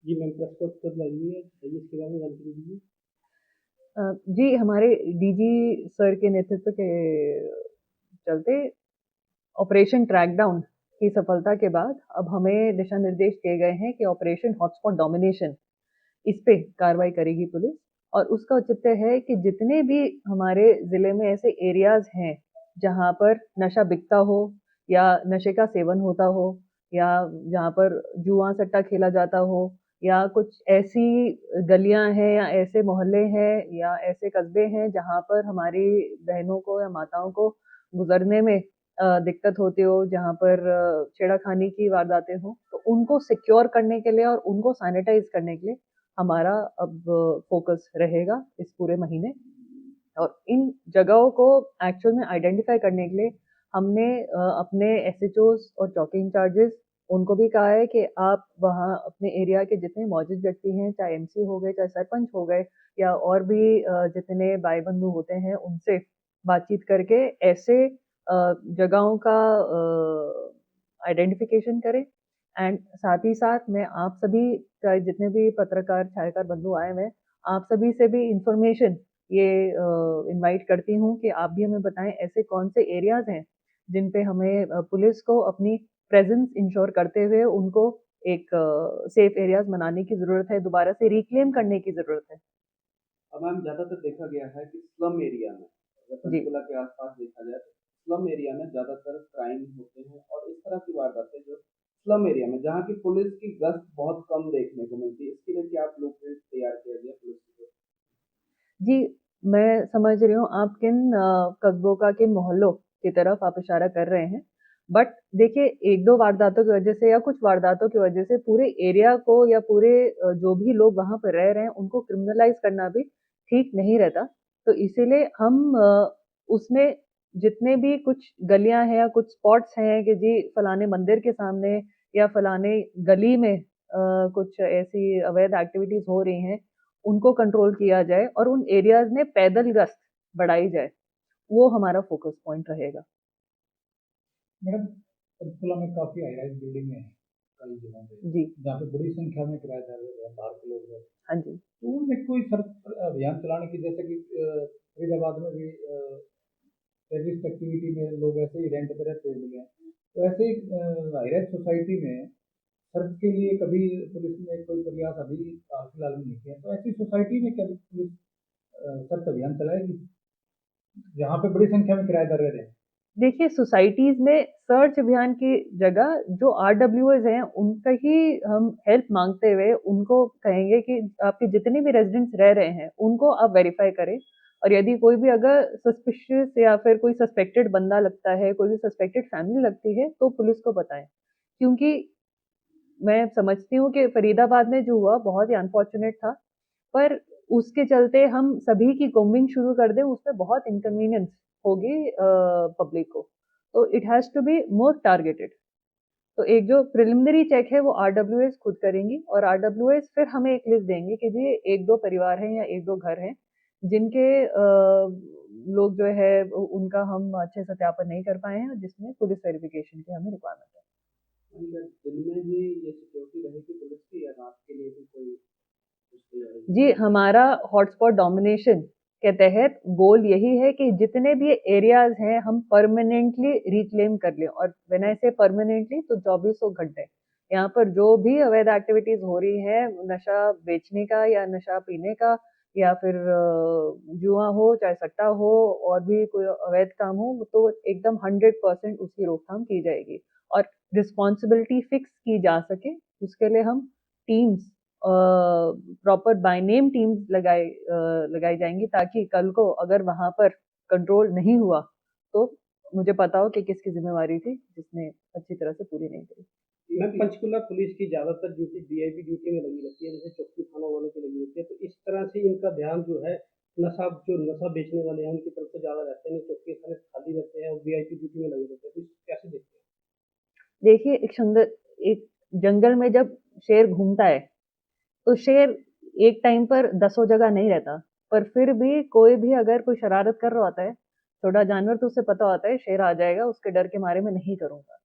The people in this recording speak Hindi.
जी मैम, प्रेस कॉन्फ्रेंस लगी है, बताइए इसके बारे में जानकारी दीजिए। जी, हमारे डीजी सर के नेतृत्व के चलते ऑपरेशन ट्रैकडाउन की सफलता के बाद अब हमें दिशा निर्देश दिए गए हैं कि ऑपरेशन हॉटस्पॉट डोमिनेशन इस पे कार्रवाई करेगी पुलिस। और उसका औचित्य है कि जितने भी हमारे ज़िले में ऐसे एरियाज़ हैं, जहाँ पर नशा बिकता हो या नशे का सेवन होता हो या जहाँ पर जुआ-सट्टा खेला जाता हो या कुछ ऐसी गलियाँ हैं या ऐसे मोहल्ले हैं या ऐसे कस्बे हैं, जहाँ पर हमारी बहनों को या माताओं को गुज़रने में दिक्कत होती हो, जहाँ पर छेड़खानी की वारदातें हों, तो उनको सिक्योर करने के लिए और उनको सैनिटाइज़ करने के लिए हमारा अब फ़ोकस रहेगा इस पूरे महीने। और इन जगहों को एक्चुअल में आइडेंटिफ़ाई करने के लिए हमने अपने एसएचओज़ और चौकी इंचार्जेज़ उनको भी कहा है कि आप वहाँ अपने एरिया के जितने मौजूद व्यक्ति हैं, चाहे एमसी हो गए, चाहे सरपंच हो गए या और भी जितने भाई-बंधु होते हैं, उनसे बातचीत करके ऐसे जगहों का आइडेंटिफ़िकेशन करें। एंड साथ ही साथ मैं आप सभी चाहे जितने भी पत्रकार, छायाकार बंधु आए हुए हैं, आप सभी से भी इन्फॉर्मेशन ये इनवाइट करती हूँ कि आप भी हमें बताएँ ऐसे कौन से एरियाज़ हैं, जिन पे हमें पुलिस को अपनी प्रेज़ेंस इंश्योर करते हुए उनको एक सेफ एरियाज़ बनाने की ज़रूरत है, दोबारा से रिक्लेम करने की ज़रूरत है। अब मैम ज़्यादातर देखा गया है कि स्लम एरिया में, अगर जी। पंचकुला के आसपास देखा जाए तो स्लम एरिया में ज़्यादातर क्राइम होते हैं और इस तरह की वारदातें जो स्लम एरिया में जहाँ की पुलिस की गश्त बहुत कम देखने को मिलती है, इसके लिए क्या आप ब्लूप्रिंट तैयार किया गया पुलिस की? जी, मैं समझ रही हूँ आप किन कस्बों का, किन मोहल्लों की तरफ आप इशारा कर रहे हैं। बट देखिए 1-2 वारदातों की वज़ह से या कुछ वारदातों की वज़ह से पूरे एरिया को या पूरे जो भी लोग वहाँ पे रह रहे हैं, उनको क्रिमिनलाइज़ करना भी ठीक नहीं रहता। तो इसीलिए हम उसमें जितने भी कुछ गलियाँ हैं या कुछ स्पॉट्स हैं कि जी फलाने मंदिर के सामने या फलाने गली में कुछ ऐसी अवैध एक्टिविटीज़ हो रही हैं, उनको कंट्रोल किया जाए और उन एरियाज़ में पैदल गश्त बढ़ाई जाए, वो हमारा फ़ोकस पॉइंट रहेगा। मैडम, पंचकुला में काफ़ी हाई राइज़ बिल्डिंगें हैं, कई जगहों पे, जी। जहाँ पे बड़ी संख्या में किराएदार रहते हैं, बाहर के लोग रहते हैं। हाँ जी। तो उनमें कोई सख्त अभियान चलाने की, जैसे कि फरीदाबाद में भी टेररिस्ट एक्टिविटी में लोग ऐसे ही रेंट पे रहते मिले हैं। तो ऐसे ही हाई राइज़ सोसाइटी में सर्च के लिए कभी पुलिस ने कोई प्रयास अभी हाल फिलहाल में नहीं किया। तो ऐसी सोसाइटी में क्या पुलिस सर्च अभियान चलाएगी, जहाँ पे बड़ी संख्या में किराएदार रह रहे हैं? देखिए सोसाइटीज़ में सर्च अभियान की जगह जो आरडब्ल्यूएज़ हैं, उनका ही हम हेल्प माँगते हुए उनको कहेंगे कि आपके जितने भी रेज़िडेंट्स रह रहे हैं, उनको आप वेरीफ़ाई करें और यदि कोई भी अगर सस्पिशियस या फिर कोई सस्पेक्टेड बंदा लगता है, कोई भी सस्पेक्टेड फैमिली लगती है, तो पुलिस को बताएँ। क्योंकि मैं समझती हूँ कि फरीदाबाद में जो हुआ बहुत ही अनफॉर्च्यूनेट था, पर उसके चलते हम सभी की कोम्बिंग शुरू कर दें, उसमें बहुत इनकन्वीनियंस होगी पब्लिक को। तो it has to be more targeted. तो एक जो प्रिलिमिनरी चेक है वो आरडब्ल्यूएस खुद करेंगी और आरडब्ल्यूएस फिर हमें एक लिस्ट देंगे कि जी 1-2 परिवार हैं या 1-2 घर हैं, जिनके लोग जो है उनका हम अच्छे से सत्यापन नहीं कर पाए हैं, जिसमें पुलिस वेरिफ़िकेशन की हमें रिक्वायरमेंट है। मतलब दिन में ही ये सिक्योरिटी रहेगी पुलिस की या रात के लिए भी कोई कुछ तैयारी जी, की है? हमारा हॉटस्पॉट डोमिनेशन के तहत गोल यही है कि जितने भी एरियाज़ हैं, हम परमानेंटली रिक्लेम कर लें और व्हेन आई से परमानेंटली तो चौबीसों घंटे। यहाँ पर जो भी अवैध एक्टिविटीज़ हो रही हैं, नशा बेचने का या नशा पीने का या फिर जुआ हो, चाहे सट्टा हो और भी कोई अवैध काम हो, तो एकदम 100% उसकी रोकथाम की जाएगी और रिस्पॉन्सिबिलिटी फिक्स की जा सके, उसके लिए हम teams proper by name teams लगाई जाएँगी ताकि कल को अगर वहाँ पर कंट्रोल नहीं हुआ, तो मुझे पता हो कि किसकी ज़िम्मेवारी थी, जिसने अच्छी तरह से पूरी नहीं करी। मैम, पंचकुला पुलिस की ज़्यादातर ड्यूटी वीआईपी ड्यूटी में लगी रहती है, जैसे चौकी थाना वालों की लगी रहती है, तो इस तरह से इनका ध्यान जो है जो नशा बेचने वाले हैं उनकी तरफ से ज़्यादा रहते हैं, चौकी थाने खाली रहते हैं और वीआईपी ड्यूटी में लगे रहते हैं, तो इसको कैसे देखते हैं? देखिए एक जंगल में जब शेर घूमता है, तो शेर एक टाइम पर दसों जगह नहीं रहता, पर फिर भी कोई भी अगर कोई शरारत कर रहा होता है, छोटा जानवर तो उसे पता होता है शेर आ जाएगा, उसके डर के मारे मैं नहीं करूँगा।